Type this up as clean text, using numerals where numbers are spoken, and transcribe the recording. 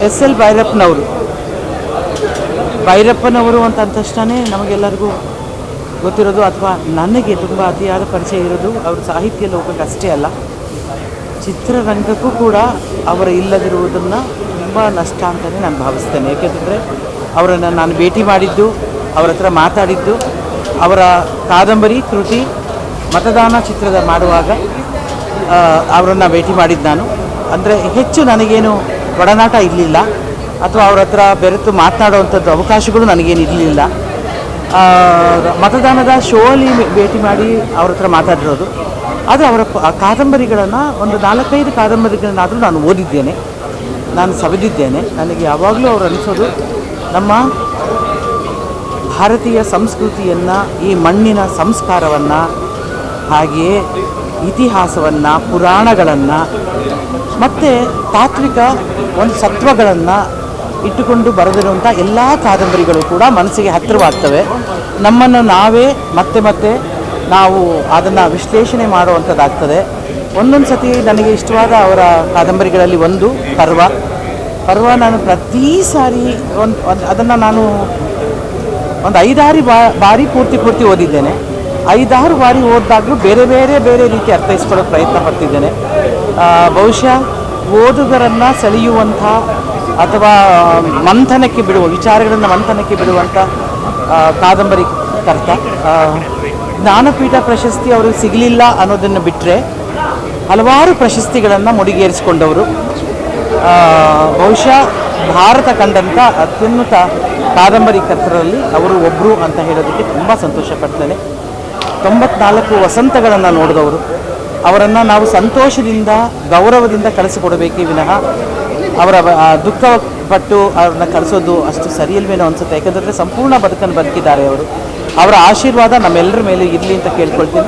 S L ಭೈರಪ್ಪನವರು ಅಂತ ಅಂದ ತಕ್ಷಣ ನಮಗೆಲ್ಲರಿಗೂ ಗೊತ್ತಿರೋದು ಅಥವಾ ನನಗೆ ತುಂಬ ಅತಿಯಾದ ಪರಿಚಯ ಇರೋದು ಅವ್ರ ಸಾಹಿತ್ಯ ಲೋಕಕ್ಕೆ ಅಷ್ಟೇ ಅಲ್ಲ, ಚಿತ್ರರಂಗಕ್ಕೂ ಕೂಡ ಅವರ ಇಲ್ಲದಿರುವುದನ್ನು ತುಂಬ ನಷ್ಟ ಅಂತಲೇ ನಾನು ಭಾವಿಸ್ತೇನೆ. ಏಕೆಂದರೆ ಅವರನ್ನು ನಾನು ಭೇಟಿ ಮಾಡಿದ್ದು, ಅವರ ಹತ್ರ ಮಾತಾಡಿದ್ದು, ಅವರ ಕಾದಂಬರಿ ಕೃತಿ ಮತದಾನ ಚಿತ್ರದ ಮಾಡುವಾಗ ಅವರನ್ನು ಭೇಟಿ ಮಾಡಿದ್ದು ನಾನು. ಅಂದರೆ ಹೆಚ್ಚು ನನಗೇನು ಒಡನಾಟ ಇರಲಿಲ್ಲ ಅಥವಾ ಅವ್ರ ಹತ್ರ ಬೆರೆತು ಮಾತನಾಡುವಂಥದ್ದು ಅವಕಾಶಗಳು ನನಗೇನು ಇರಲಿಲ್ಲ. ಮತದಾನದ ಶೋಲಿ ಭೇಟಿ ಮಾಡಿ ಅವ್ರ ಹತ್ರ ಮಾತಾಡಿರೋದು. ಆದರೆ ಅವರ ಕಾದಂಬರಿಗಳನ್ನು ಒಂದು 4-5 ಕಾದಂಬರಿಗಳನ್ನಾದರೂ ನಾನು ಓದಿದ್ದೇನೆ, ನಾನು ಸವಿದಿದ್ದೇನೆ. ನನಗೆ ಯಾವಾಗಲೂ ಅವರು ಅನಿಸೋದು ನಮ್ಮ ಭಾರತೀಯ ಸಂಸ್ಕೃತಿಯನ್ನು, ಈ ಮಣ್ಣಿನ ಸಂಸ್ಕಾರವನ್ನು, ಹಾಗೆಯೇ ಇತಿಹಾಸವನ್ನು, ಪುರಾಣಗಳನ್ನು ಮತ್ತು ತಾತ್ವಿಕ ಒಂದು ಸತ್ವಗಳನ್ನು ಇಟ್ಟುಕೊಂಡು ಬರೆದಿರುವಂಥ ಎಲ್ಲ ಕಾದಂಬರಿಗಳು ಕೂಡ ಮನಸ್ಸಿಗೆ ಹತ್ತಿರವಾಗ್ತವೆ. ನಮ್ಮನ್ನು ನಾವೇ ಮತ್ತೆ ನಾವು ಅದನ್ನು ವಿಶ್ಲೇಷಣೆ ಮಾಡುವಂಥದ್ದಾಗ್ತದೆ. ಒಂದೊಂದು ಸತಿ ನನಗೆ ಇಷ್ಟವಾದ ಅವರ ಕಾದಂಬರಿಗಳಲ್ಲಿ ಒಂದು ಪರ್ವ. ನಾನು ಪ್ರತಿ ಸಾರಿ ಅದನ್ನು ನಾನು ಒಂದು 5-6 ಬಾರಿ ಪೂರ್ತಿ ಓದಿದ್ದೇನೆ. 5-6 ಬಾರಿ ಓದಿದಾಗಲೂ ಬೇರೆ ರೀತಿ ಅರ್ಥೈಸ್ಕೊಳ್ಳೋಕ್ಕೆ ಪ್ರಯತ್ನ ಪಡ್ತಿದ್ದೇನೆ. ಬಹುಶಃ ಓದುಗರನ್ನು ಸೆಳೆಯುವಂಥ ಅಥವಾ ವಿಚಾರಗಳನ್ನು ಮಂಥನಕ್ಕೆ ಬಿಡುವಂಥ ಕಾದಂಬರಿಕರ್ತ. ಜ್ಞಾನಪೀಠ ಪ್ರಶಸ್ತಿ ಅವ್ರಿಗೆ ಸಿಗಲಿಲ್ಲ ಅನ್ನೋದನ್ನು ಬಿಟ್ಟರೆ ಹಲವಾರು ಪ್ರಶಸ್ತಿಗಳನ್ನು ಮುಡಿಗೇರಿಸಿಕೊಂಡವರು. ಬಹುಶಃ ಭಾರತ ಕಂಡಂಥ ಅತ್ಯುನ್ನತ ಕಾದಂಬರಿಕರ್ತರಲ್ಲಿ ಅವರು ಒಬ್ಬರು ಅಂತ ಹೇಳೋದಕ್ಕೆ ತುಂಬ ಸಂತೋಷ ಪಡ್ತೇನೆ. 94 ವಸಂತಗಳನ್ನು ನೋಡಿದವರು. ಅವರನ್ನು ನಾವು ಸಂತೋಷದಿಂದ, ಗೌರವದಿಂದ ಕಳಿಸಿಕೊಡಬೇಕೇ ವಿನಃ ಅವರ ದುಃಖಪಟ್ಟು ಅವ್ರನ್ನ ಕಳಿಸೋದು ಅಷ್ಟು ಸರಿಯಲ್ವೇನೋ ಅನಿಸುತ್ತೆ. ಯಾಕಂದರೆ ಸಂಪೂರ್ಣ ಬದುಕನ್ನು ಬದುಕಿದ್ದಾರೆ ಅವರು. ಅವರ ಆಶೀರ್ವಾದ ನಮ್ಮೆಲ್ಲರ ಮೇಲೆ ಇರಲಿ ಅಂತ ಕೇಳ್ಕೊಳ್ತೀನಿ.